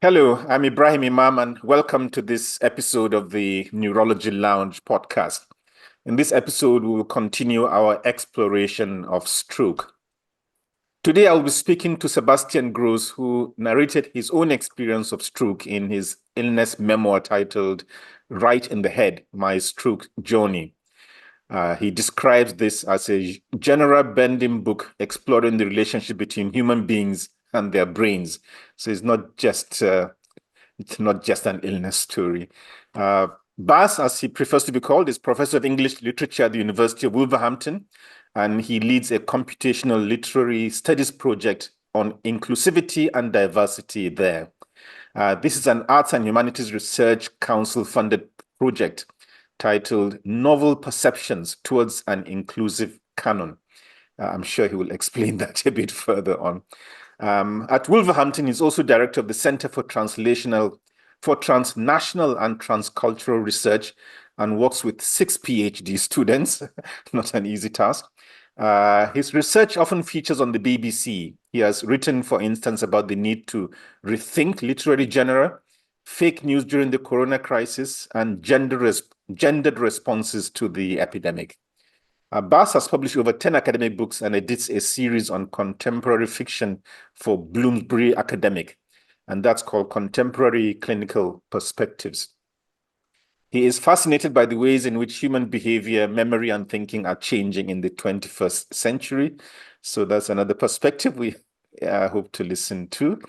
Hello, I'm Ibrahim Imam, and welcome to this episode of the Neurology Lounge podcast. In this episode, we will continue our exploration of stroke. Today, I'll be speaking to Sebastian Groes, who narrated his own experience of stroke in his illness memoir titled Right in the Head, My Stroke Journey. He describes this as a genre bending book exploring the relationship between human beings and their brains. So it's not just an illness story. Bas, as he prefers to be called, is professor of English literature at the University of Wolverhampton, and he leads a computational literary studies project on inclusivity and diversity there. This is an Arts and Humanities Research Council funded project titled Novel Perceptions Towards an Inclusive Canon. I'm sure he will explain that a bit further on. At Wolverhampton, he's also director of the Center for Transnational and Transcultural Research and works with 6 PhD students, not an easy task. His research often features on the BBC. He has written, for instance, about the need to rethink literary genre, fake news during the corona crisis, and gendered responses to the epidemic. Bas has published over 10 academic books and edits a series on contemporary fiction for Bloomsbury Academic, and that's called Contemporary Clinical Perspectives. He is fascinated by the ways in which human behavior, memory, and thinking are changing in the 21st century. So that's another perspective we hope to listen to.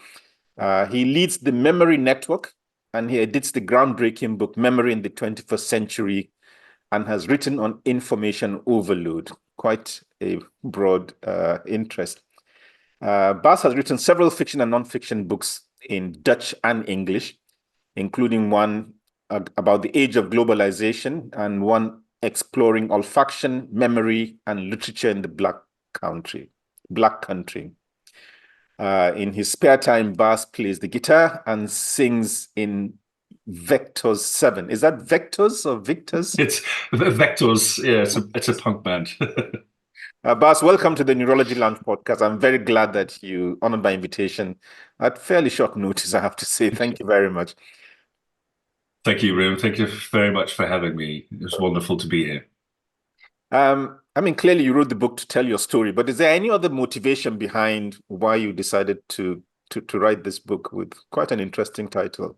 He leads the Memory Network, and he edits the groundbreaking book Memory in the 21st Century, and has written on information overload, quite a broad interest. Bas has written several fiction and non-fiction books in Dutch and English, including one about the age of globalization and one exploring olfaction, memory, and literature in the Black Country. In his spare time, Bas plays the guitar and sings in Vectors 7. Is that Vectors or Victors? It's Vectors. Yeah, it's a punk band. Bas, welcome to the Neurology Lounge podcast. I'm very glad that you honored my invitation at fairly short notice, I have to say. Thank you very much. Thank you, Rim. Thank you very much for having me. It's wonderful to be here. Clearly you wrote the book to tell your story, but is there any other motivation behind why you decided to write this book with quite an interesting title?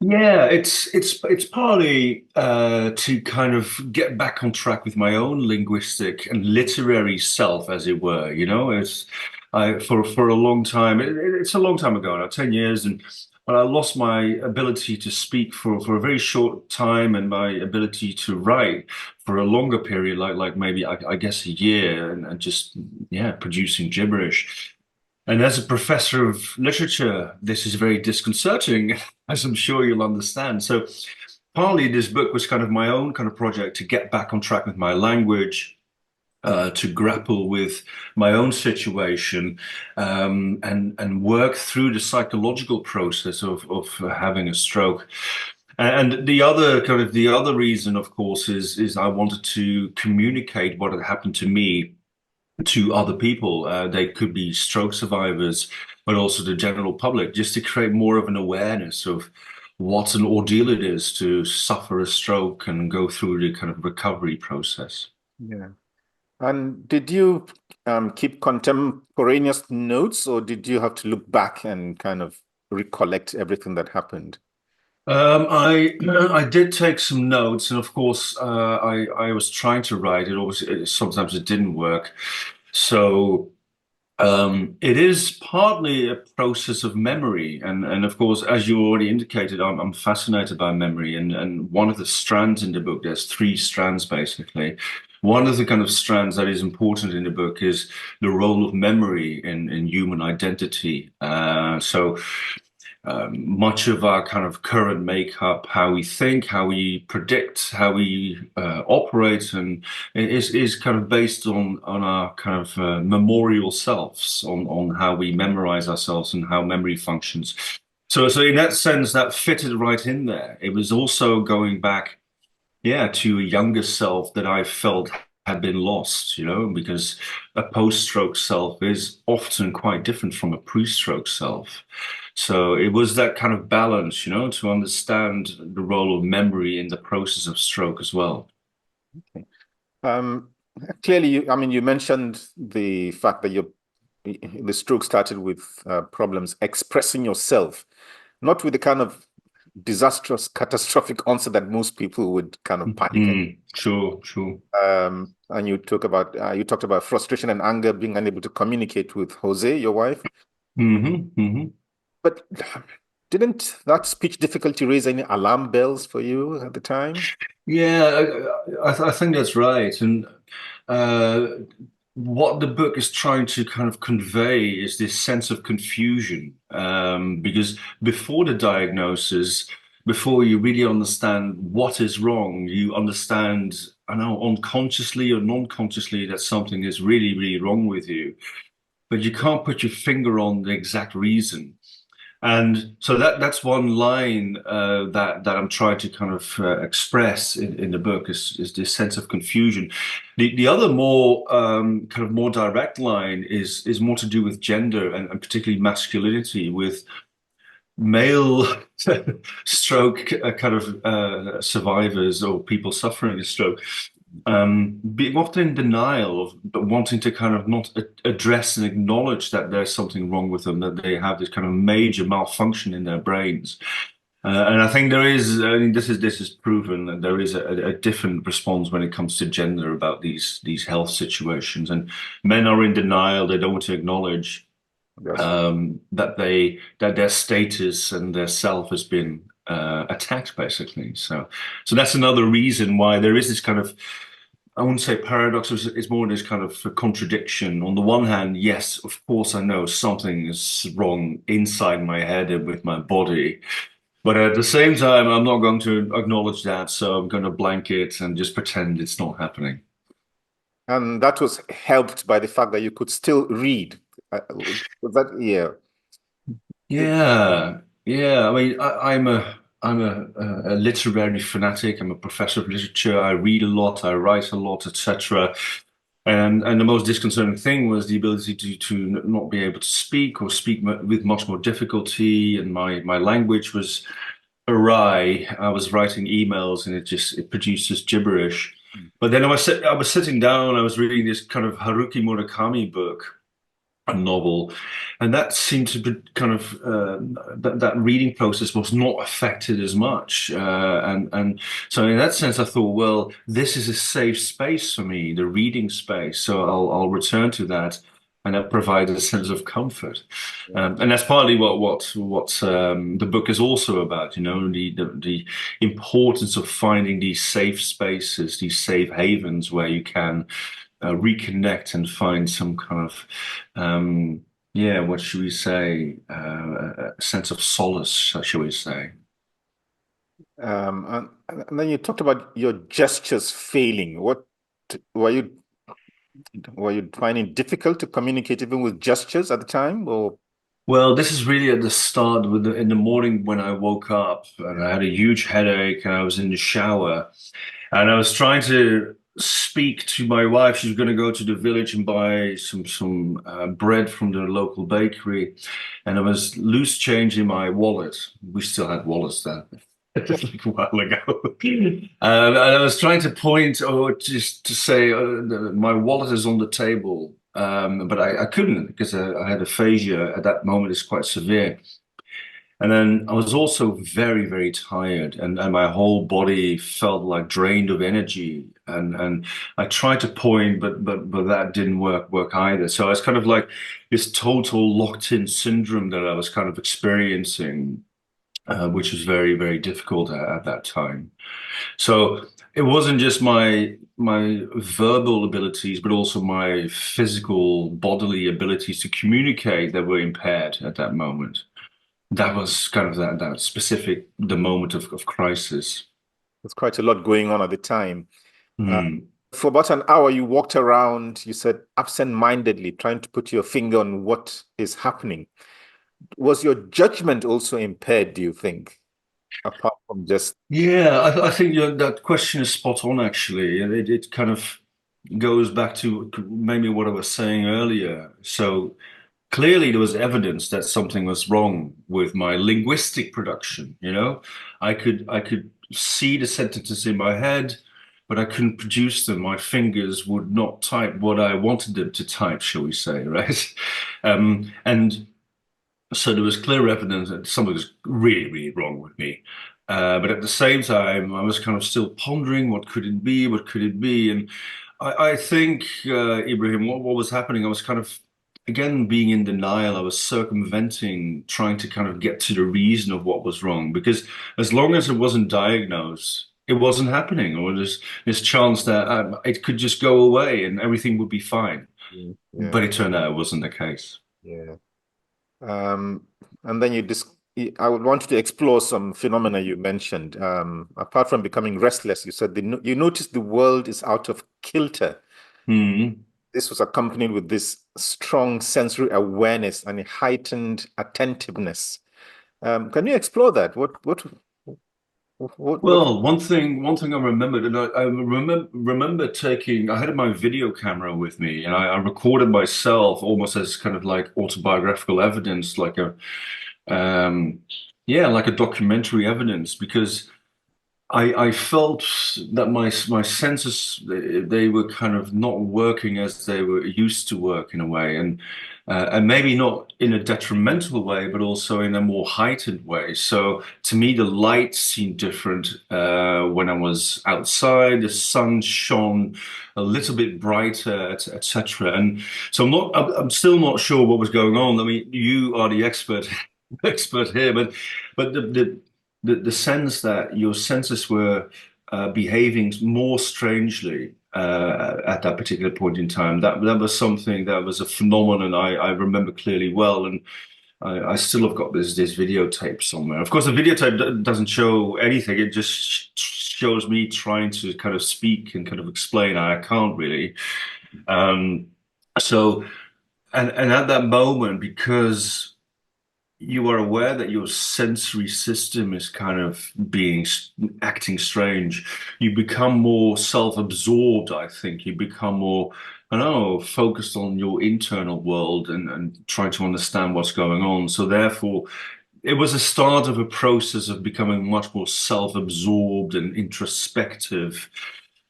Yeah, it's partly to kind of get back on track with my own linguistic and literary self, as it were. It's for a long time. It's a long time ago now, 10 years, and but I lost my ability to speak for a very short time, and my ability to write for a longer period, like maybe I guess a year, and just producing gibberish. And as a professor of literature, this is very disconcerting, as I'm sure you'll understand. So, partly this book was kind of my own kind of project to get back on track with my language, to grapple with my own situation, and work through the psychological process of having a stroke. And the other reason, of course, is I wanted to communicate what had happened to me to other people. They could be stroke survivors, but also the general public, just to create more of an awareness of what an ordeal it is to suffer a stroke and go through the kind of recovery process. Yeah. And did you keep contemporaneous notes, or did you have to look back and kind of recollect everything that happened? I did take some notes, and of course, I was trying to write it. Obviously, sometimes it didn't work. So it is partly a process of memory, and of course, as you already indicated, I'm fascinated by memory, and one of the strands in the book, there's 3 strands basically. One of the kind of strands that is important in the book is the role of memory in human identity. So much of our kind of current makeup, how we think, how we predict, how we operate, and is kind of based on our kind of memorial selves, on how we memorize ourselves and how memory functions. So in that sense, that fitted right in there. It was also going back, yeah, to a younger self that I felt had been lost, because a post-stroke self is often quite different from a pre-stroke self. So it was that kind of balance, to understand the role of memory in the process of stroke as well. Okay. Um, Clearly, I mean, you mentioned the fact that the stroke started with problems expressing yourself, not with the kind of disastrous, catastrophic onset that most people would kind of panic. Sure, sure. And you talked about frustration and anger, being unable to communicate with Jose, your wife. But didn't that speech difficulty raise any alarm bells for you at the time? Yeah, I think that's right. And uh, what the book is trying to kind of convey is this sense of confusion. Because before the diagnosis, before you really understand what is wrong, you understand, I know, unconsciously or non-consciously that something is really, really wrong with you, but you can't put your finger on the exact reason. And so that's one line that I'm trying to kind of express in the book is this sense of confusion. The other more kind of more direct line is more to do with gender and particularly masculinity, with male stroke kind of survivors or people suffering a stroke being often in denial of but wanting to kind of not address and acknowledge that there's something wrong with them, that they have this kind of major malfunction in their brains. And I think there is, I mean, this is proven that there is a different response when it comes to gender about these health situations. And men are in denial; they don't want to acknowledge Yes. that their status and their self has been attacked, basically. So that's another reason why there is this kind of, I wouldn't say paradox, it's more this kind of contradiction. On the one hand, yes, of course, I know something is wrong inside my head and with my body. But at the same time, I'm not going to acknowledge that. So I'm going to blank it and just pretend it's not happening. And that was helped by the fact that you could still read. Was that, yeah. Yeah, yeah. I mean, I'm a literary fanatic. I'm a professor of literature. I read a lot. I write a lot, etc. And the most disconcerting thing was the ability to not be able to speak or speak with much more difficulty, and my language was awry. I was writing emails, and it produced this gibberish. But then I was sitting down. I was reading this kind of Haruki Murakami book, a novel, and that seemed to be kind of that reading process was not affected as much, and so in that sense, I thought, well, this is a safe space for me, the reading space, so I'll return to that. And that provided a sense of comfort, and that's partly what the book is also about. The importance of finding these safe spaces, these safe havens where you can reconnect and find some kind of yeah, what should we say, a sense of solace, shall we say. And then you talked about your gestures failing. What were you were you finding it difficult to communicate even with gestures at the time, or? Well, this is really at the start in the morning when I woke up and I had a huge headache and I was in the shower and I was trying to speak to my wife. She was going to go to the village and buy some bread from the local bakery, and I was loose change in my wallet. We still had wallets then. Like a while ago. And I was trying to point or just to say, my wallet is on the table. But I couldn't because I had aphasia at that moment. It's quite severe. And then I was also very, very tired, and my whole body felt like drained of energy. And I tried to point, but that didn't work either. So I was kind of like this total locked-in syndrome that I was kind of experiencing, which was very, very difficult at that time. So it wasn't just my verbal abilities, but also my physical bodily abilities to communicate that were impaired at that moment. That was kind of that specific the moment of crisis. There's quite a lot going on at the time. Uh, Hmm. for about an hour, you walked around, you said absent-mindedly, trying to put your finger on what is happening. Was your judgment also impaired, do you think, apart from just? Yeah, I think that question is spot on, actually. And it kind of goes back to maybe what I was saying earlier. So clearly there was evidence that something was wrong with my linguistic production, you know. I could see the sentences in my head, but I couldn't produce them. My fingers would not type what I wanted them to type, shall we say, right? And so there was clear evidence that something was really, really wrong with me. But at the same time, I was kind of still pondering what could it be? What could it be? And I think, Ibrahim, what was happening, I was kind of, again, being in denial. I was circumventing, trying to kind of get to the reason of what was wrong. Because as long as it wasn't diagnosed, it wasn't happening, or there's this chance that it could just go away and everything would be fine. Mm. But Yeah, it turned out it wasn't the case. yeah. And then I would want you to explore some phenomena you mentioned. Apart from becoming restless, you said you noticed the world is out of kilter. Hmm. This was accompanied with this strong sensory awareness and a heightened attentiveness. Can you explore that? What? Well, one thing I remembered, and I remember taking, I had my video camera with me, and I recorded myself almost as kind of like autobiographical evidence, like um, yeah, like a documentary evidence, because I felt that my senses they were kind of not working as they were used to work in a way, and maybe not in a detrimental way, but also in a more heightened way. So to me, the light seemed different when I was outside. The sun shone a little bit brighter, etc. And so I'm still not sure what was going on. I mean, you are the expert expert here, but the sense that your senses were behaving more strangely at that particular point in time. That was something that was a phenomenon I remember clearly well, and I still have got this videotape somewhere. Of course, the videotape doesn't show anything. It just shows me trying to kind of speak and kind of explain. I can't really. Um, so, and at that moment, because you are aware that your sensory system is kind of acting strange. You become more self-absorbed, I think. You become more, I don't know, focused on your internal world and trying to understand what's going on. So therefore, it was a start of a process of becoming much more self-absorbed and introspective.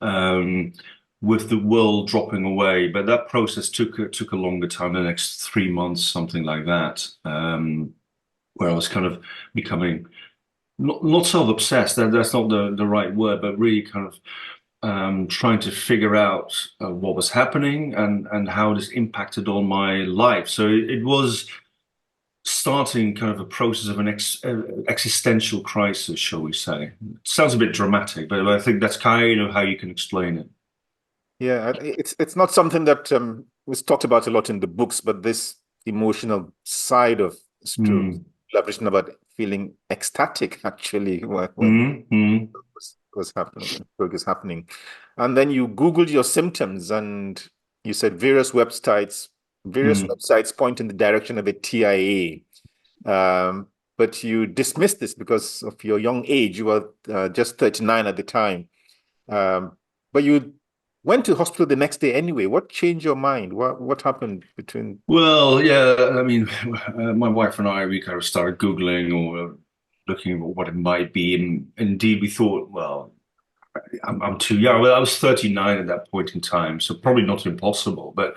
Um, with the world dropping away, but that process took a longer time, the next 3 months, something like that. Where I was kind of becoming not self-obsessed. That's not the right word, but really kind of trying to figure out what was happening and how this impacted on my life. So it was starting kind of a process of an existential crisis, shall we say? It sounds a bit dramatic, but I think that's kind of how you can explain it. Yeah, it's not something that was talked about a lot in the books, but this emotional side of stroke, Mm. elaboration about feeling ecstatic actually when Mm. Mm. was happening, stroke is happening, and then you Googled your symptoms, and you said various Mm. websites point in the direction of a TIA, but you dismissed this because of your young age. You were just 39 at the time. Um, but you went to hospital the next day anyway. What changed your mind? What happened between? Well, yeah, I mean, my wife and I, we kind of started Googling or looking at what it might be. And indeed, we thought, well, I'm too young. Well, I was 39 at that point in time, so probably not impossible. But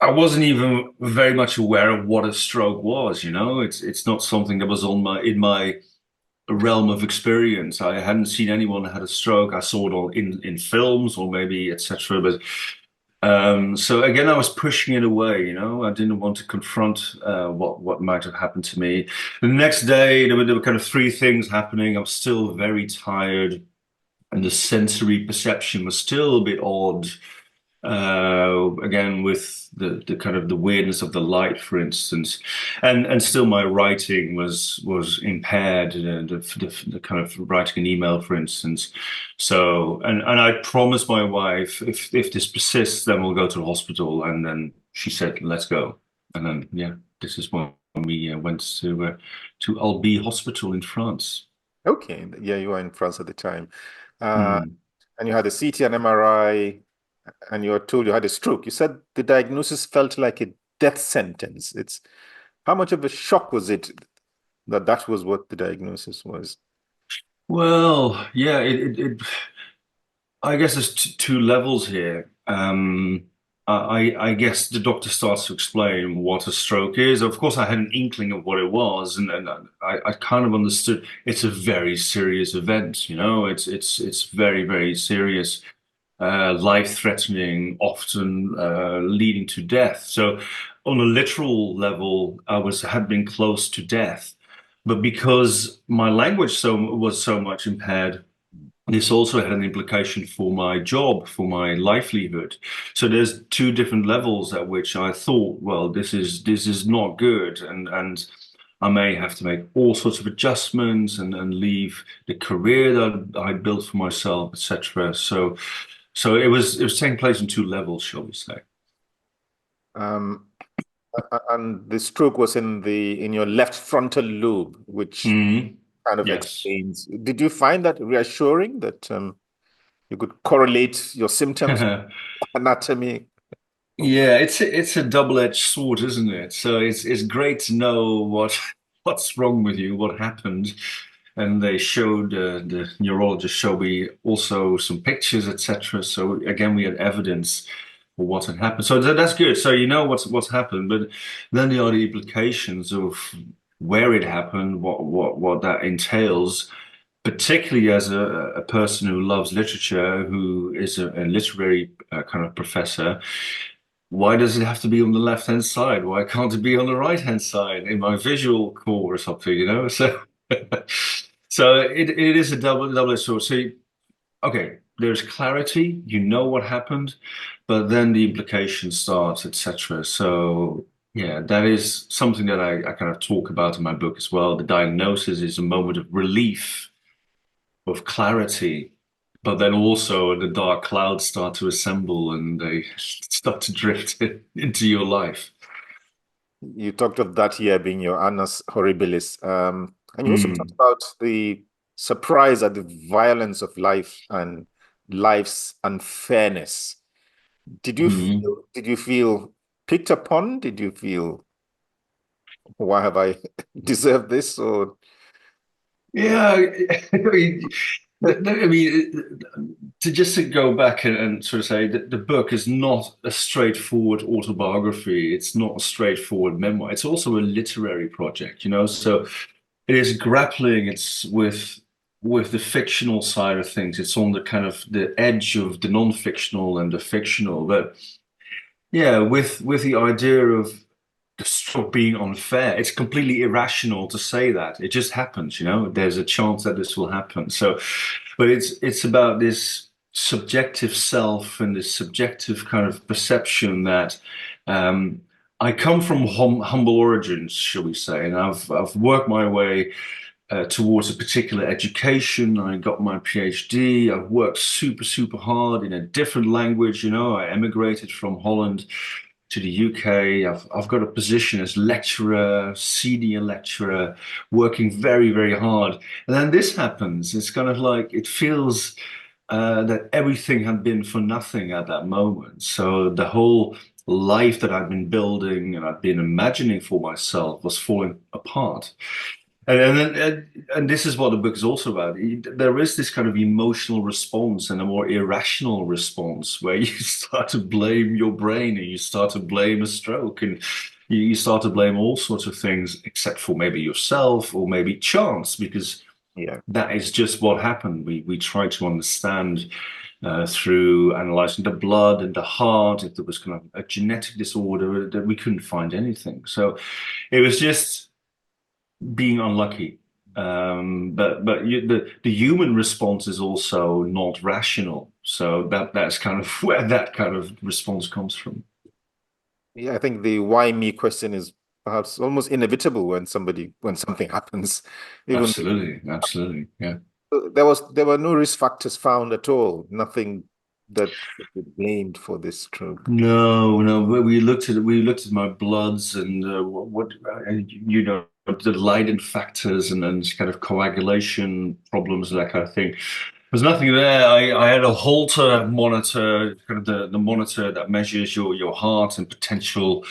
I wasn't even very much aware of what a stroke was, you know? It's not something that was in my realm of experience. I hadn't seen anyone that had a stroke. I saw it all in films or maybe etc. But so again, I was pushing it away. You know, I didn't want to confront what might have happened to me. The next day, there were kind of three things happening. I was still very tired, and the sensory perception was still a bit odd. Again, with the kind of the weirdness of the light, for instance, and still my writing was impaired. The kind of writing an email, for instance. So, and I promised my wife if this persists, then we'll go to the hospital. And then she said, "Let's go." And then yeah, this is when we went to Albi Hospital in France. Okay, yeah, you were in France at the time, uh, Hmm. and you had a CT and MRI. and you were told you had a stroke. You said the diagnosis felt like a death sentence. It's how much of a shock was it that that was what the diagnosis was? Well, yeah, I guess there's two levels here. I guess the doctor starts to explain what a stroke is. Of course, I had an inkling of what it was, and I kind of understood it's a very serious event. You know, it's very, very serious, life-threatening, often leading to death. So, on a literal level, had been close to death, but because my language was so much impaired, this also had an implication for my job, for my livelihood. So there's two different levels at which I thought, well, this is not good, and I may have to make all sorts of adjustments and leave the career that I built for myself, etc. So it was taking place on two levels, shall we say? Um, and the stroke was in your left frontal lobe, which Mhm. kind of Yes. explains. Did you find that reassuring that you could correlate your symptoms, anatomy? Yeah, it's a double-edged sword, isn't it? So it's great to know what's wrong with you, what happened, and they showed the neurologist showed me also some pictures, etc. So again, we had evidence for what had happened. So that's good. So you know what's happened, but then there are the implications of where it happened, what that entails, particularly as a person who loves literature, who is a literary kind of professor. Why does it have to be on the left-hand side? Why can't it be on the right-hand side in my visual core or something, you know? So so it is a double-edged sword. So okay, there's clarity, you know what happened, but then the implication starts, etc. So yeah, that is something that I kind of talk about in my book as well. The diagnosis is a moment of relief, of clarity, but then also the dark clouds start to assemble and they start to drift into your life. You talked of that year being your annus horribilis, and you also talked Mm. about the surprise at the violence of life and life's unfairness. Mm. Did you feel picked upon? Did you feel, why have I deserved this? Or Yeah, I mean, to just to go back and sort of say that the book is not a straightforward autobiography. It's not a straightforward memoir. It's also a literary project, you know. So it is grappling. It's with the fictional side of things. It's on the kind of the edge of the non-fictional and the fictional. But yeah, with the idea of the stroke being unfair, it's completely irrational to say that. It just happens, you know. There's a chance that this will happen. So, but it's about this subjective self and this subjective kind of perception that I come from humble origins, shall we say, and I've worked my way towards a particular education. I got my PhD. I've worked super, super hard in a different language. You know, I emigrated from Holland to the UK. I've got a position as lecturer, senior lecturer, working very, very hard. And then this happens. It's kind of like it feels that everything had been for nothing at that moment. So the whole life that I'd been building and I'd been imagining for myself was falling apart. And this is what the book is also about. There is this kind of emotional response and a more irrational response where you start to blame your brain and you start to blame a stroke and you start to blame all sorts of things except for maybe yourself or maybe chance, because yeah, that is just what happened. We try to understand through analyzing the blood and the heart if there was kind of a genetic disorder that we couldn't find anything. So it was just being unlucky. But the human response is also not rational. So that's kind of where that kind of response comes from. yeah. I think the why me question is perhaps almost inevitable when something happens, even Absolutely, absolutely. Yeah. there were no risk factors found at all. Nothing that could be blamed for this stroke. No, no. We looked at my bloods and you know the Leiden factors and kind of coagulation problems and that kind of thing. There's nothing there. I had a Holter monitor, kind of the monitor that measures your heart and potential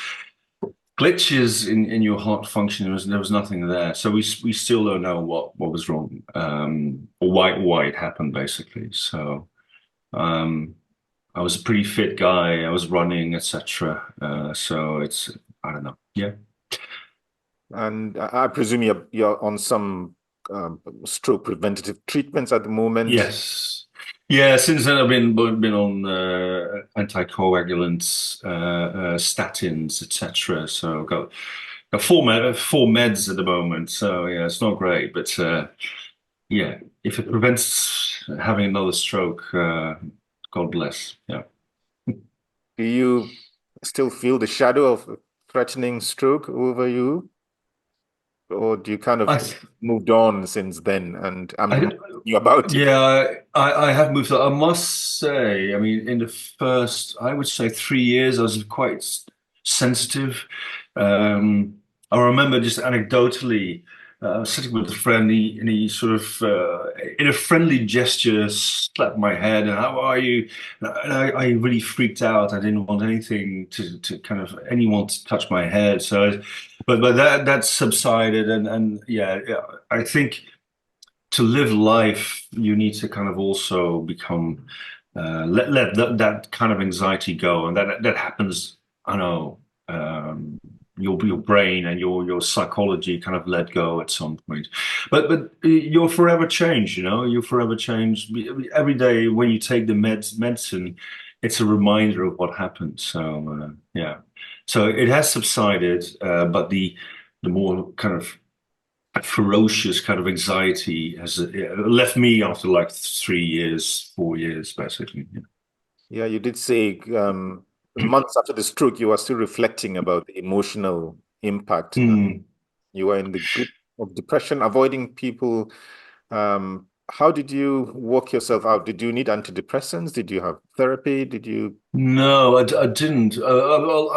glitches in your heart function. There was nothing there. So we still don't know what was wrong, or why it happened basically. So um, I was a pretty fit guy. I was running, etc. So it's I don't know. Yeah. And I presume you're on some stroke preventative treatments at the moment. Yes. Yeah, since then I've been on anticoagulants, statins, etc. So I've got four meds at the moment. So yeah, it's not great, but yeah, if it prevents having another stroke, God bless. Yeah. Do you still feel the shadow of a threatening stroke over you, or do you kind of I moved on since then? And I'm I not asking you about it. Yeah, I have moved on. I must say, I mean, in the first, I would say 3 years, I was quite sensitive. Um, I remember just anecdotally, I was sitting with a friend, and he sort of, in a friendly gesture, slapped my head, and how are you? And I really freaked out. I didn't want anything to kind of anyone to touch my head. So, but that subsided, and yeah, yeah, I think to live life, you need to kind of also become let that kind of anxiety go, and that happens. I know your brain and your psychology kind of let go at some point, but you're forever changed. You know, you're forever changed every day when you take the medicine. It's a reminder of what happened. So yeah, so it has subsided, but the more kind of ferocious kind of anxiety has left me after like 3 years, 4 years, basically. Yeah, you did say months after the stroke, you were still reflecting about the emotional impact. Mm. You were in the grip of depression, avoiding people. How did you work yourself out? Did you need antidepressants? Did you have therapy? Did you? No, I didn't. Well,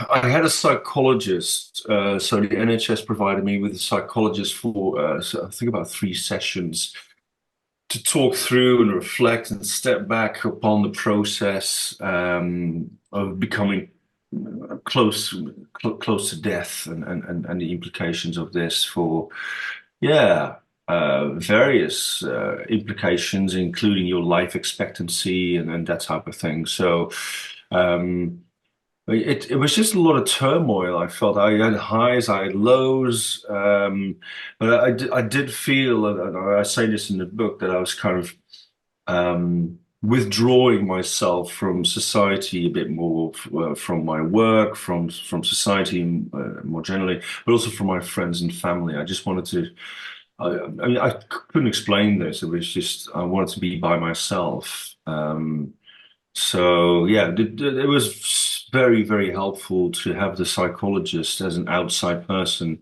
I had a psychologist. So the NHS provided me with a psychologist for, so I think about 3 sessions to talk through and reflect and step back upon the process of becoming close close to death and the implications of this for yeah various implications, including your life expectancy and that type of thing. So um, it was just a lot of turmoil. I felt I had highs, I had lows, but I did feel, and I say this in the book, that I was kind of withdrawing myself from society a bit more, from my work, from society more generally, but also from my friends and family. I just wanted to. I mean, I couldn't explain this. It was just I wanted to be by myself. So yeah, it was very, very helpful to have the psychologist as an outside person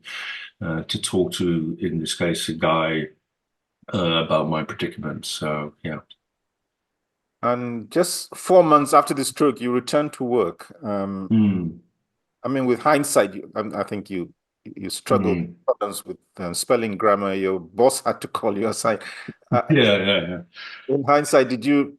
to talk to, in this case, a guy about my predicament. So yeah. And just 4 months after the stroke, you returned to work. Mm, I mean, with hindsight, I think you struggled mm. sometimes with spelling, grammar. Your boss had to call you aside. Uh, Yeah, yeah, yeah. in hindsight, did you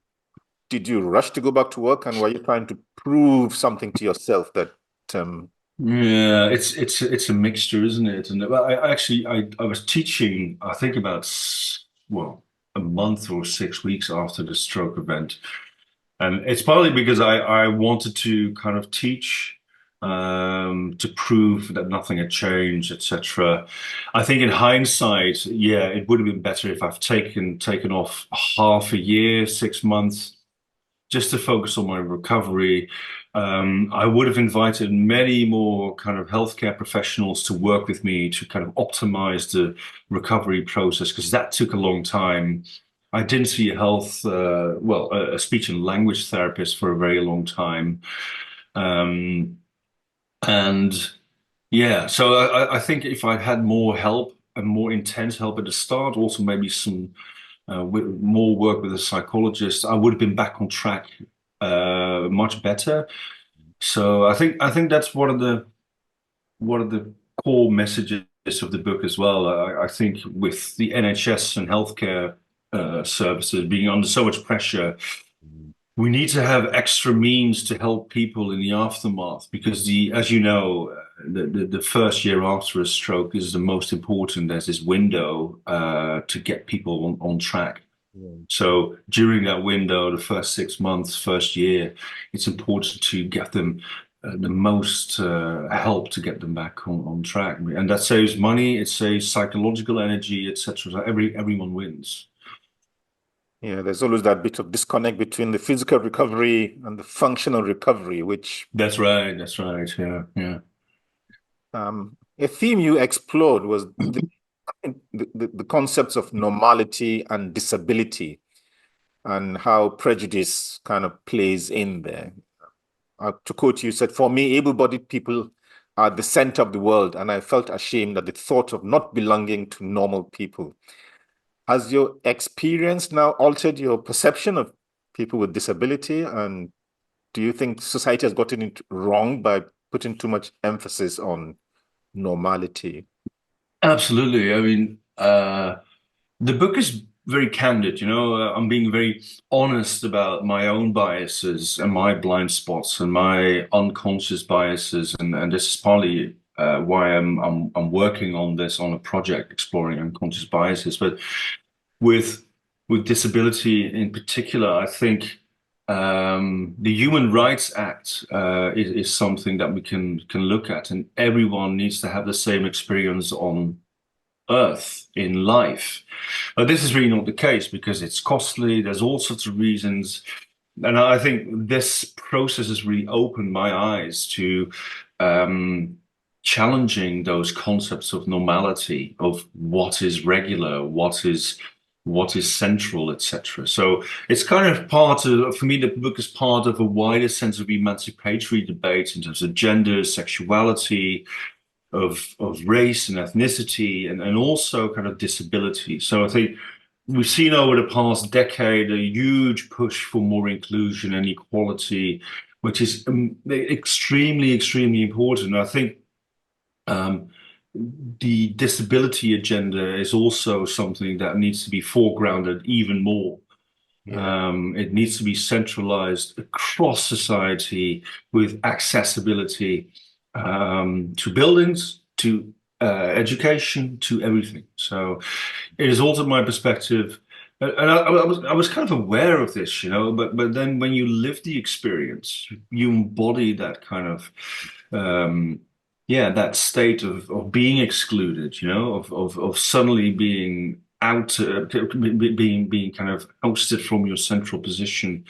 rush to go back to work, and were you trying to prove something to yourself that um, Yeah, it's a mixture, isn't it? And I was teaching, I think about well, a month or 6 weeks after the stroke event. And it's partly because I wanted to kind of teach to prove that nothing had changed, etc. I think in hindsight, yeah, it would have been better if I've taken off half a year, 6 months, just to focus on my recovery. I would have invited many more kind of healthcare professionals to work with me to kind of optimize the recovery process, because that took a long time. I didn't see a speech and language therapist for a very long time. Um, and yeah, so I think if I had more help and more intense help at the start, also maybe some more work with a psychologist, I would have been back on track much better. So I think that's one of the core messages of the book as well. I think with the NHS and healthcare. services being under so much pressure. We need to have extra means to help people in the aftermath because as you know, the first year after a stroke is the most important. There's this window to get people on track. Yeah. So during that window, the first 6 months, first year, it's important to get them the most help to get them back on track. And that saves money, it saves psychological energy, etc. So everyone wins. Yeah, there's always that bit of disconnect between the physical recovery and the functional recovery, which That's right. That's right. Yeah. Yeah. a theme you explored was the concepts of normality and disability and how prejudice kind of plays in there. To quote you, said, "For me, able-bodied people are the center of the world, and I felt ashamed at the thought of not belonging to normal people." Has your experience now altered your perception of people with disability? And do you think society has gotten it wrong by putting too much emphasis on normality? Absolutely. I mean, the book is very candid, you know. I'm being very honest about my own biases and my blind spots and my unconscious biases, and this is partly why I'm working on this on a project exploring unconscious biases. But with with disability in particular, I think the Human Rights Act is something that we can look at, and everyone needs to have the same experience on Earth in life. But this is really not the case because it's costly. There's all sorts of reasons. And I think this process has really opened my eyes to um, challenging those concepts of normality, of what is regular, what is central, etc. So it's kind of part of, for me, the book is part of a wider sense of emancipatory debate in terms of gender, sexuality, of race and ethnicity, and also kind of disability. So I think we've seen over the past decade a huge push for more inclusion and equality, which is extremely, extremely important. I think um, the disability agenda is also something that needs to be foregrounded even more. Yeah. It needs to be centralized across society with accessibility to buildings, to education, to everything. So it has altered my perspective. And I was kind of aware of this, you know, but then when you live the experience, you embody that kind of yeah, that state of being excluded, you know, of suddenly being out, being kind of ousted from your central position.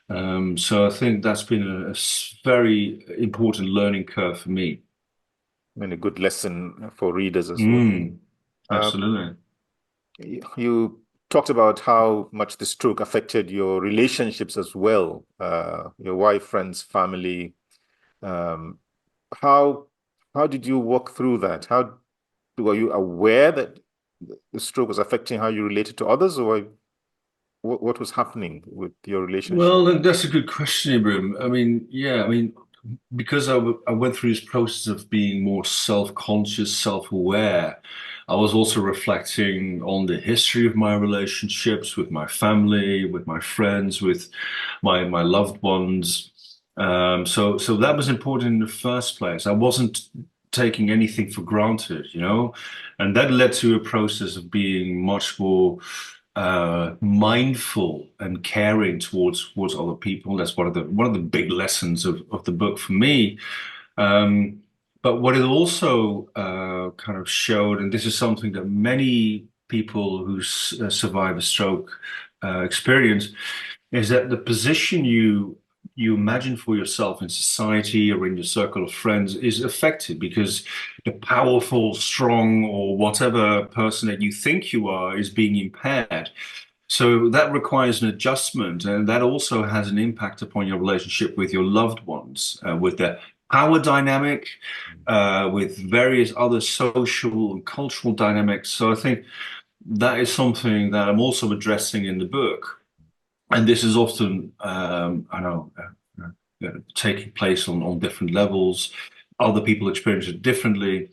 So I think that's been a very important learning curve for me. And a good lesson for readers as well. Mm, Uh, absolutely. you talked about how much the stroke affected your relationships as well, your wife, friends, family. Um, how how did you walk through that? How were you aware that the stroke was affecting how you related to others, or what was happening with your relationship? Well, that's a good question, Ibrahim. I mean, yeah, I mean, because I went through this process of being more self-conscious, self-aware, I was also reflecting on the history of my relationships with my family, with my friends, with my loved ones. So that was important in the first place. I wasn't taking anything for granted, you know, and that led to a process of being much more mindful and caring towards other people. That's one of the big lessons of the book for me. Um, but what it also kind of showed, and this is something that many people who survive a stroke experience, is that the position you imagine for yourself in society or in your circle of friends is affected because the powerful, strong, or whatever person that you think you are is being impaired. So that requires an adjustment, and that also has an impact upon your relationship with your loved ones, with the power dynamic, with various other social and cultural dynamics. So I think that is something that I'm also addressing in the book. And this is often, I know, taking place on different levels. Other people experience it differently.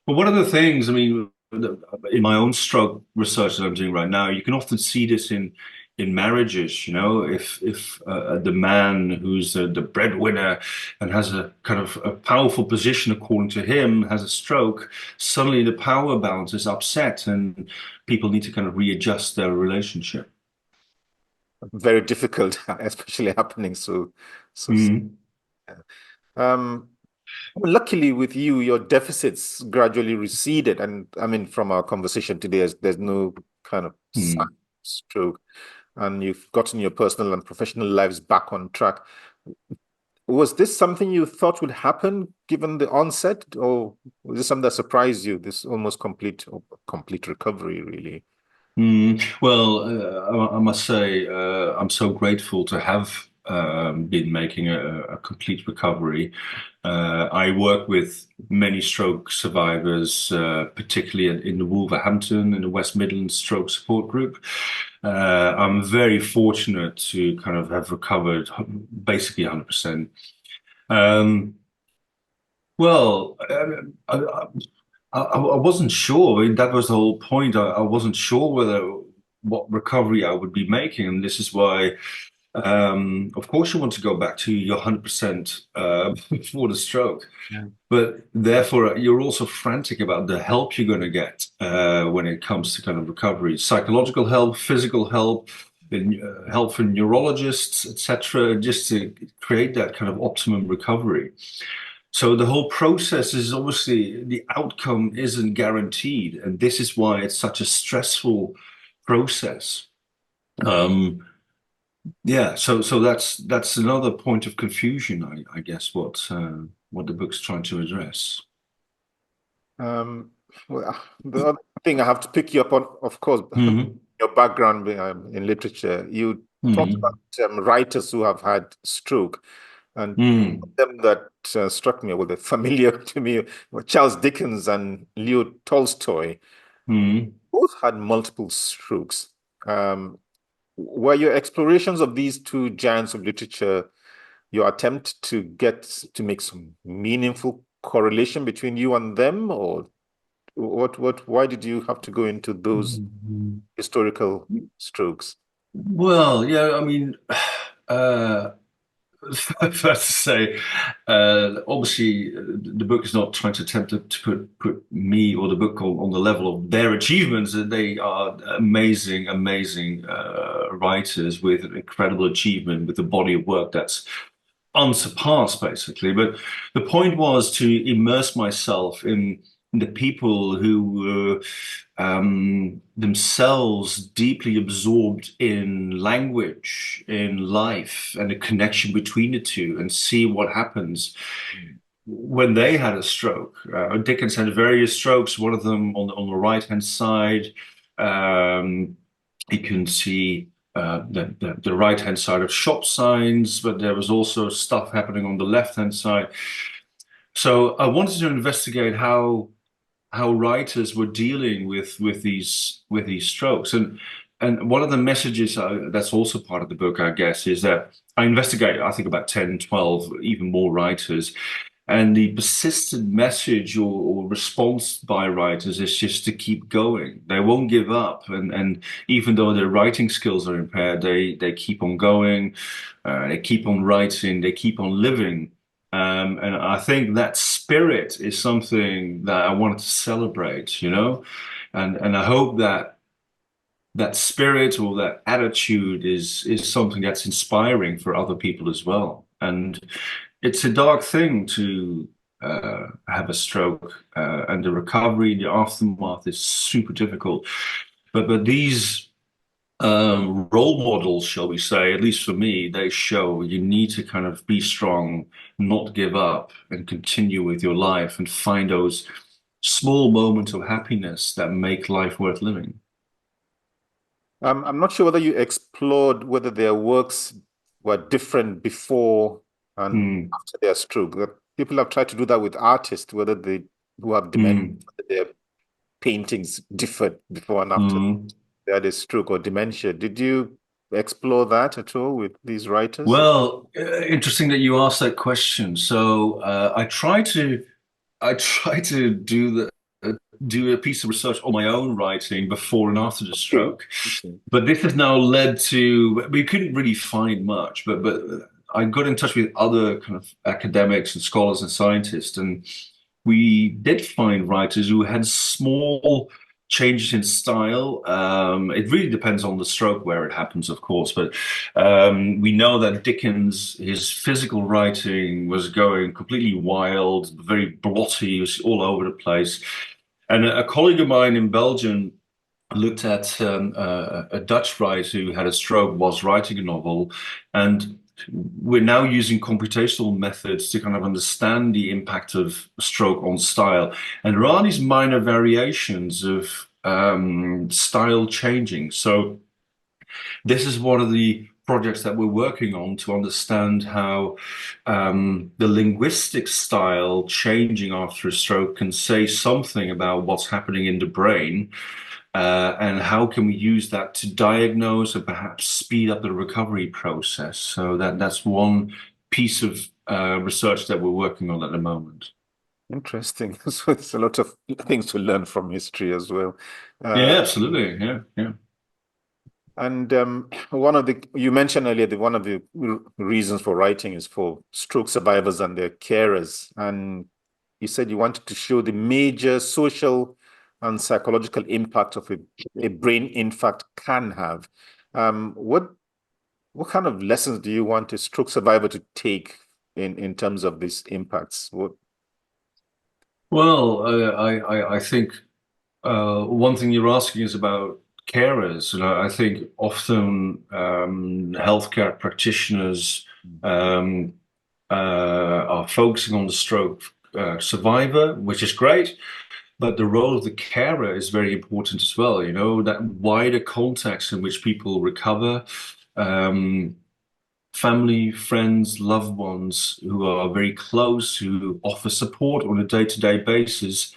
But one of the things, I mean, in my own stroke research that I'm doing right now, you can often see this in marriages. You know, if the man who's the breadwinner and has a kind of a powerful position according to him has a stroke, suddenly the power balance is upset, and people need to kind of readjust their relationship. Very difficult, especially happening so. Mm, Um, Luckily with you, your deficits gradually receded, and I mean, from our conversation today, there's no kind of sign mm. of stroke, and you've gotten your personal and professional lives back on track. Was this something you thought would happen given the onset, or was this something that surprised you? This almost complete recovery, really. Well, I must say, I'm so grateful to have been making a complete recovery. I work with many stroke survivors, particularly in the Wolverhampton and the West Midlands Stroke Support Group. I'm very fortunate to kind of have recovered basically 100%. Um, well, I wasn't sure. I mean, that was the whole point. I wasn't sure whether what recovery I would be making, and this is why, of course, you want to go back to your 100% before the stroke. Yeah. But therefore, you're also frantic about the help you're going to get when it comes to kind of recovery, psychological help, physical help, and, help from neurologists, etc., just to create that kind of optimum recovery. So the whole process is obviously the outcome isn't guaranteed, and this is why it's such a stressful process. Um, yeah, so that's another point of confusion, I guess, what the book's trying to address. Um, well, the other thing I have to pick you up on, of course, Hmm. your background in literature. You talked Hmm. about writers who have had stroke, and Hmm. them that struck me, well, they're familiar to me, were Charles Dickens and Leo Tolstoy. Hmm. Both had multiple strokes. Um, were your explorations of these two giants of literature your attempt to make some meaningful correlation between you and them, or why did you have to go into those Hmm. historical strokes? Well, yeah, I mean, uh, first to say, obviously, the book is not trying to attempt to put me or the book on the level of their achievements. They are amazing, amazing writers with an incredible achievement, with a body of work that's unsurpassed, basically. But the point was to immerse myself in the people who were themselves deeply absorbed in language, in life, and the connection between the two, and see what happens when they had a stroke. Dickens had various strokes. One of them on the right hand side. Um, you can see the right hand side of shop signs, but there was also stuff happening on the left hand side. So I wanted to investigate how writers were dealing with these strokes, and one of the messages that's also part of the book, I guess, is that I investigate, I think, about 10, 12, even more writers. And the persistent message or response by writers is just to keep going. They won't give up. And even though their writing skills are impaired, they keep on going, they keep on writing, they keep on living. And I think that spirit is something that I wanted to celebrate, you know? And I hope that that spirit or that attitude is something that's inspiring for other people as well. And it's a dark thing to have a stroke, and the recovery, the aftermath is super difficult. But these role models, shall we say, at least for me, they show you need to kind of be strong, not give up, and continue with your life and find those small moments of happiness that make life worth living. I'm not sure whether you explored whether their works were different before and Mm, after their stroke. People have tried to do that with artists, whether they who have dementia, mm, whether their paintings differed before and after mm. they had a stroke or dementia. Did you explore that at all with these writers? Well, interesting that you asked that question. So I try to do that. do a piece of research on my own writing before and after the Okay. stroke. Okay. But this has now led to, we couldn't really find much, but I got in touch with other kind of academics and scholars and scientists, and we did find writers who had small changes in style. It really depends on the stroke where it happens, of course, but we know that Dickens, his physical writing was going completely wild, very blotty, it was all over the place. And a colleague of mine in Belgium looked at a Dutch writer who had a stroke, was writing a novel, and we're now using computational methods to kind of understand the impact of stroke on style. And there are these minor variations of style changing. So this is one of the projects that we're working on to understand how the linguistic style changing after a stroke can say something about what's happening in the brain, and how can we use that to diagnose and perhaps speed up the recovery process. So that's one piece of research that we're working on at the moment. Interesting. So it's a lot of things to learn from history as well. Uh, Yeah, absolutely. Yeah, yeah. and one of the you mentioned earlier that one of the reasons for writing is for stroke survivors and their carers. And you said you wanted to show the major social and psychological impact of a brain infarct can have. What kind of lessons do you want a stroke survivor to take in terms of these impacts? What? Well, I think one thing you're asking is about carers, and I think often healthcare practitioners um, are focusing on the stroke survivor, which is great, but the role of the carer is very important as well. You know, that wider context in which people recover. Um, Family, friends, loved ones who are very close, who offer support on a day-to-day basis.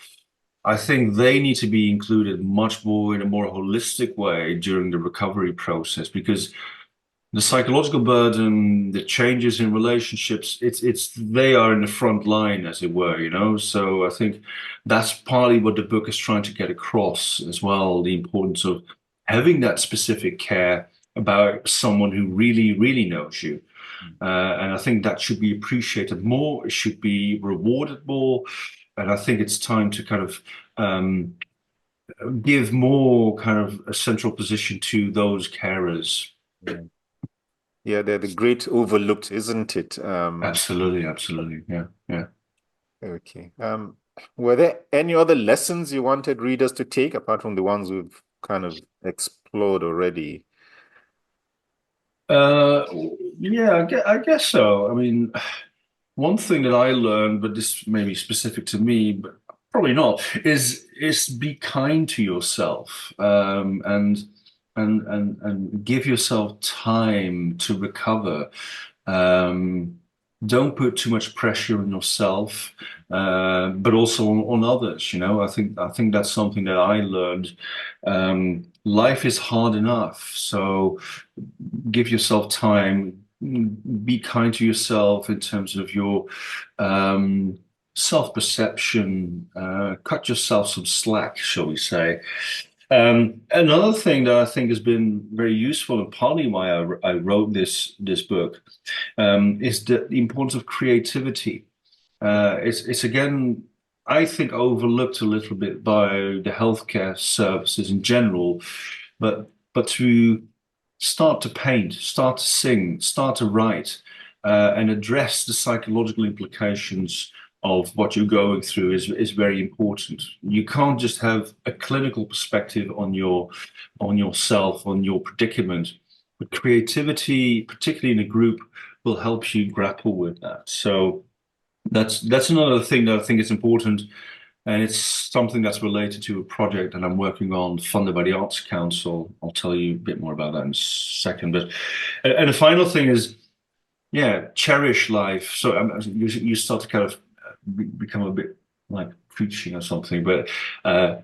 I think they need to be included much more in a more holistic way during the recovery process, because the psychological burden, the changes in relationships, it's they are in the front line, as it were, you know. So I think that's partly what the book is trying to get across as well, the importance of having that specific care about someone who really, really knows you. And I think that should be appreciated more, it should be rewarded more. And I think it's time to kind of give more kind of a central position to those carers. Yeah, yeah, they're the great overlooked, isn't it? Absolutely, absolutely. Yeah, yeah. Okay. Were there any other lessons you wanted readers to take apart from the ones we've kind of explored already? Uh, yeah, I guess so. I mean, one thing that I learned, but this may be specific to me, but probably not, is be kind to yourself, and give yourself time to recover. Um, don't put too much pressure on yourself, but also on others. You know, I think that's something that I learned. Life is hard enough, so give yourself time, be kind to yourself in terms of your self-perception, cut yourself some slack, shall we say. Another thing that I think has been very useful and partly why I wrote this book is the importance of creativity. It's again, I think, overlooked a little bit by the healthcare services in general, but to start to paint, start to sing, start to write, and address the psychological implications of what you're going through is very important. You can't just have a clinical perspective on yourself, on your predicament, but creativity, particularly in a group, will help you grapple with that. So that's another thing that I think is important, and it's something that's related to a project that I'm working on, funded by the Arts Council. I'll tell you a bit more about that in a second. But and the final thing is, yeah, cherish life. So you start to kind of become a bit like preaching or something, but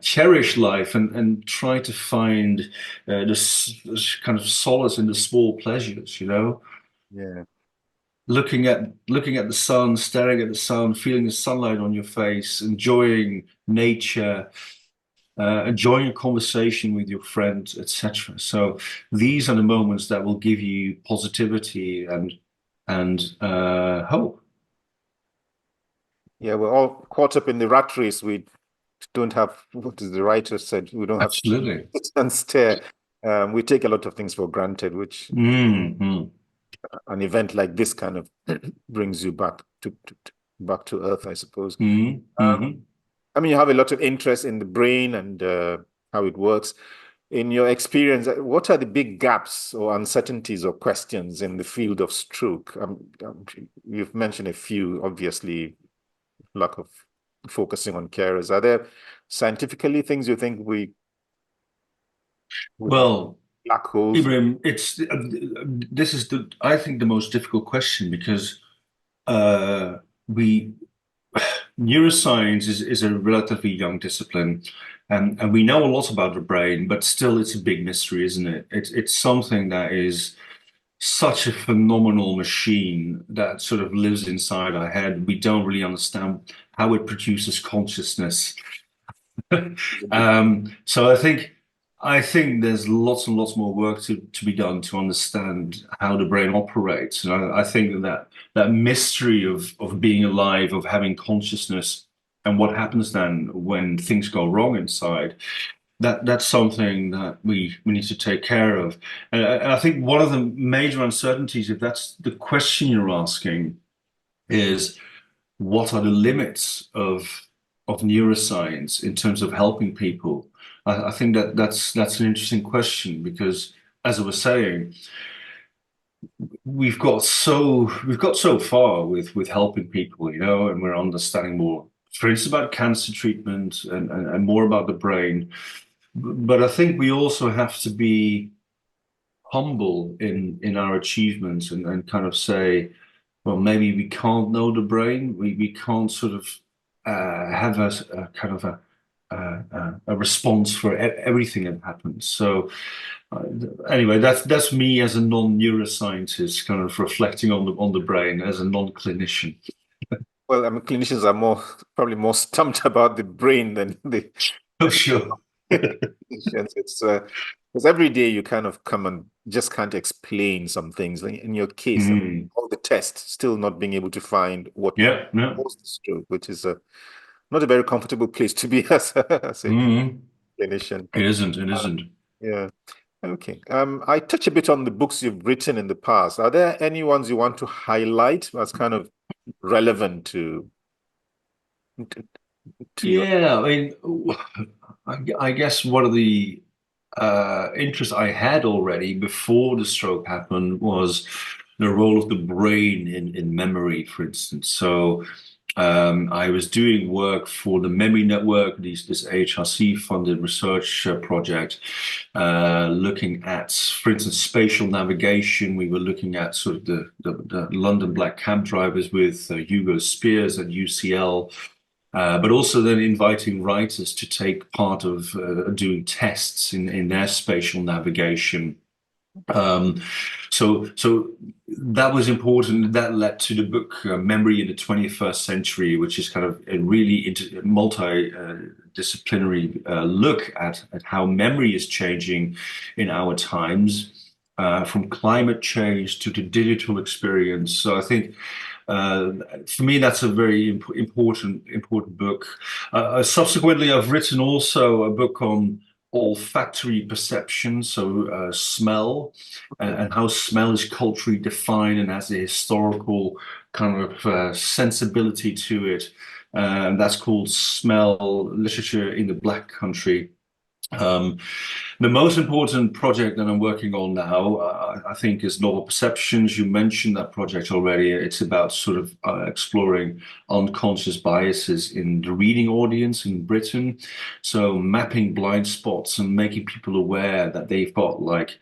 cherish life and try to find this kind of solace in the small pleasures, you know? Yeah. looking at the sun, staring at the sun, feeling the sunlight on your face, enjoying nature, enjoying a conversation with your friend, etc. So these are the moments that will give you positivity and hope. Yeah, we're all caught up in the rat race. We don't have, what is the writer said, we don't have Absolutely. sit and stare. We take a lot of things for granted, which Mm-hmm. an event like this kind of brings you back to earth, I suppose. Um, Mm-hmm. I mean, you have a lot of interest in the brain and how it works. In your experience, what are the big gaps or uncertainties or questions in the field of stroke? You've mentioned a few, obviously, lack of focusing on carers. Are there scientifically things you think we have Well, black holes? Ibrahim, it's this is the I think the most difficult question because we neuroscience is a relatively young discipline, and we know a lot about the brain, but still it's a big mystery, isn't it? It's something that is such a phenomenal machine that sort of lives inside our head. We don't really understand how it produces consciousness. So I think there's lots and lots more work to be done to understand how the brain operates. And I think that mystery of being alive, of having consciousness, and what happens then when things go wrong inside, that's something that we need to take care of. And I think one of the major uncertainties, if that's the question you're asking, is what are the limits of neuroscience in terms of helping people? I think that's an interesting question because, as I was saying, we've got so far with helping people, and we're understanding more, for instance, about cancer treatment and more about the brain. But I think we also have to be humble in our achievements and kind of say, well, maybe we can't know the brain. We can't sort of have a kind of a response for everything that happens. So uh, anyway, that's me as a non-neuroscientist, kind of reflecting on the brain as a non-clinician. Well, I mean, clinicians are probably more stumped about the brain than the Oh, sure. clinicians. It's because every day you kind of come and just can't explain some things. Like in your case, I mean, Mm. all the tests still not being able to find what Yeah, yeah. caused the stroke, which is not a very comfortable place to be as a Mm. clinician. It isn't. It Uh, isn't. yeah. Okay. I touch a bit on the books you've written in the past. Are there any ones you want to highlight as kind of relevant to, to your? Yeah, I mean, I guess one of the interests I had already before the stroke happened was the role of the brain in memory, for instance. So I was doing work for the Memory Network, this HRC funded research project, looking at, for instance, spatial navigation. We were looking at sort of the London black cab drivers with Hugo Spears at UCL. But also then inviting writers to take part of doing tests in their spatial navigation. Um, so that was important. That led to the book Memory in the 21st Century, which is kind of a really multi-disciplinary look at how memory is changing in our times, from climate change to the digital experience. So I think uh, for me, that's a very important book. Subsequently, I've written also a book on olfactory perception, so smell, and how smell is culturally defined and has a historical kind of sensibility to it. And that's called Smell Literature in the Black Country. Um, the most important project that I'm working on now, I think, is novel perceptions. You mentioned that project already. It's about sort of exploring unconscious biases in the reading audience in Britain. So mapping blind spots and making people aware that they've got like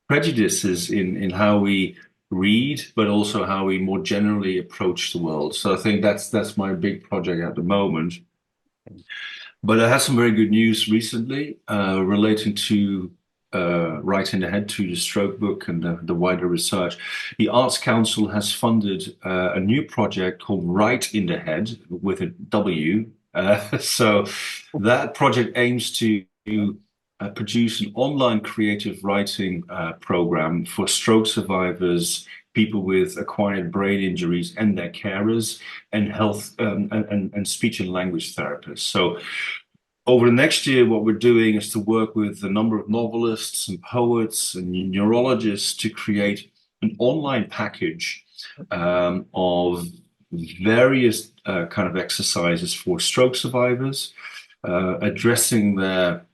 prejudices in how we read, but also how we more generally approach the world. So I think that's my big project at the moment. But I had some very good news recently relating to right in the head to the stroke book and the wider research, the Arts Council has funded a new project called Right in the Head with a W. So that project aims to produce an online creative writing program for stroke survivors, people with acquired brain injuries and their carers, and health and speech and language therapists. So over the next year, what we're doing is to work with a number of novelists and poets and neurologists to create an online package of various kind of exercises for stroke survivors, addressing their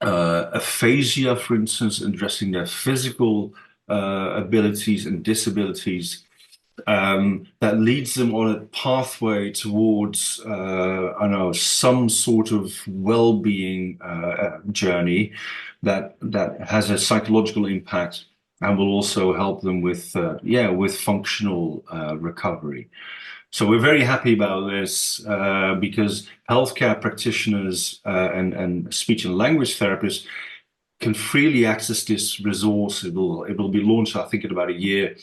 aphasia, for instance, addressing their physical abilities and disabilities, that leads them on a pathway towards, I don't know, some sort of well-being journey that has a psychological impact and will also help them with, with functional recovery. So we're very happy about this because healthcare practitioners and speech and language therapists can freely access this resource. It will be launched, I think, in about a year,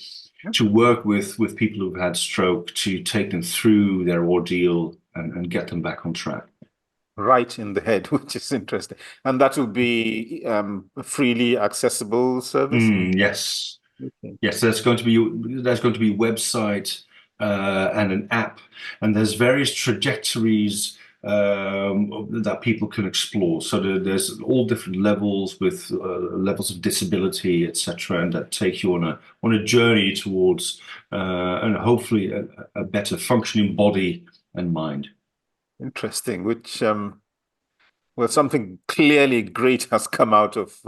to work with people who've had stroke to take them through their ordeal and get them back on track. Right in the head, which is interesting. And that will be a freely accessible service? Yes. Okay. Yes, there's going to be a website and an app, and there's various trajectories that people can explore. So there's all different levels with levels of disability, etc., and that take you on a journey towards and hopefully a better functioning body and mind. Interesting, which well, something clearly great has come out of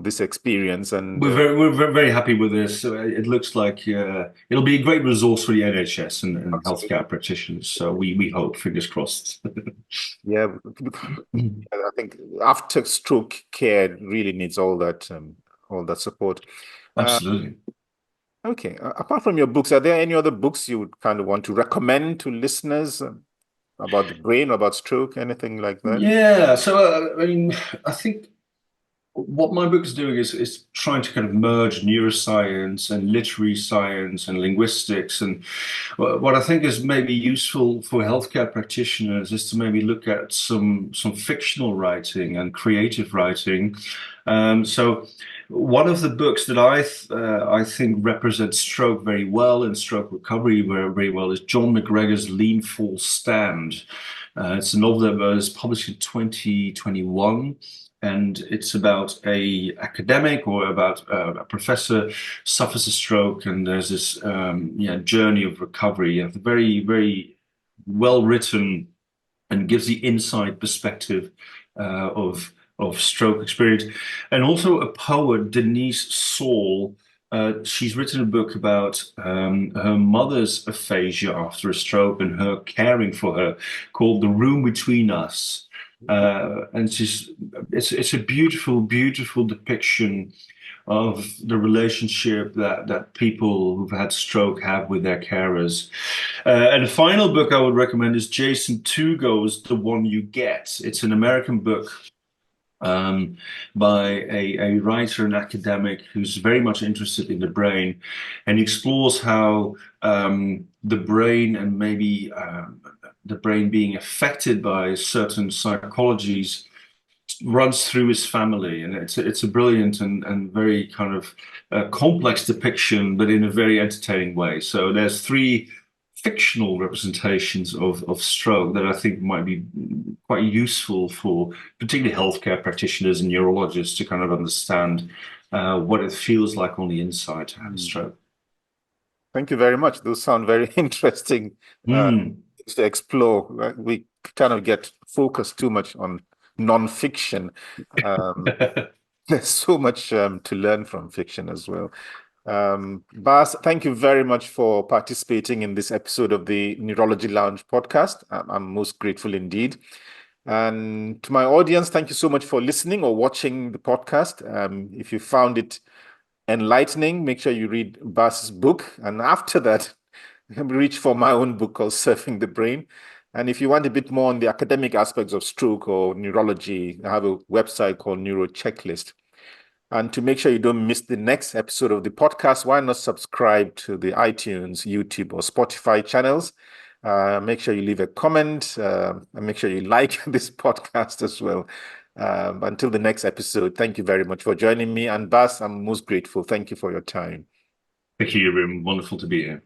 this experience, and We're very happy with this. It looks like it'll be a great resource for the NHS and absolutely, healthcare practitioners. So we hope, fingers crossed. yeah, I think after stroke care really needs all that support. Uh, Absolutely. okay, apart from your books, are there any other books you would kind of want to recommend to listeners about the brain, about stroke, anything like that? Yeah. So I mean, I think what my book is doing is trying to kind of merge neuroscience and literary science and linguistics. And what I think is maybe useful for healthcare practitioners is to maybe look at some fictional writing and creative writing. So one of the books that I think represents stroke very well and stroke recovery very well is John McGregor's Lean Fall Stand. It's a novel that was published in 2021, and it's about a academic or about a professor suffers a stroke, and there's this journey of recovery. Very, very well written, and gives the inside perspective of stroke experience. And also a poet, Denise Saul. She's written a book about her mother's aphasia after a stroke and her caring for her, called The Room Between Us. And it's a beautiful, beautiful depiction of the relationship that people who've had stroke have with their carers. And the final book I would recommend is Jason Tugo's The One You Get. It's an American book by a writer and academic who's very much interested in the brain, and he explores how the brain and maybe the brain being affected by certain psychologies runs through his family, and it's a brilliant and very kind of complex depiction, but in a very entertaining way. So there's three fictional representations of stroke that I think might be quite useful for particularly healthcare practitioners and neurologists to kind of understand what it feels like on the inside to have a stroke. Thank you very much. Those sound very interesting Mm. to explore. We kind of get focused too much on non-fiction. Um, there's so much to learn from fiction as well. Bas, thank you very much for participating in this episode of the Neurology Lounge podcast. I'm most grateful indeed. And to my audience, thank you so much for listening or watching the podcast. If you found it enlightening, make sure you read Bas's book. And after that, reach for my own book called Surfing the Brain. And if you want a bit more on the academic aspects of stroke or neurology, I have a website called Neuro Checklist. And to make sure you don't miss the next episode of the podcast, why not subscribe to the iTunes, YouTube, or Spotify channels? Make sure you leave a comment and make sure you like this podcast as well. Until the next episode, thank you very much for joining me. And Bas, I'm most grateful. Thank you for your time. Thank you, Ibrahim. Wonderful to be here.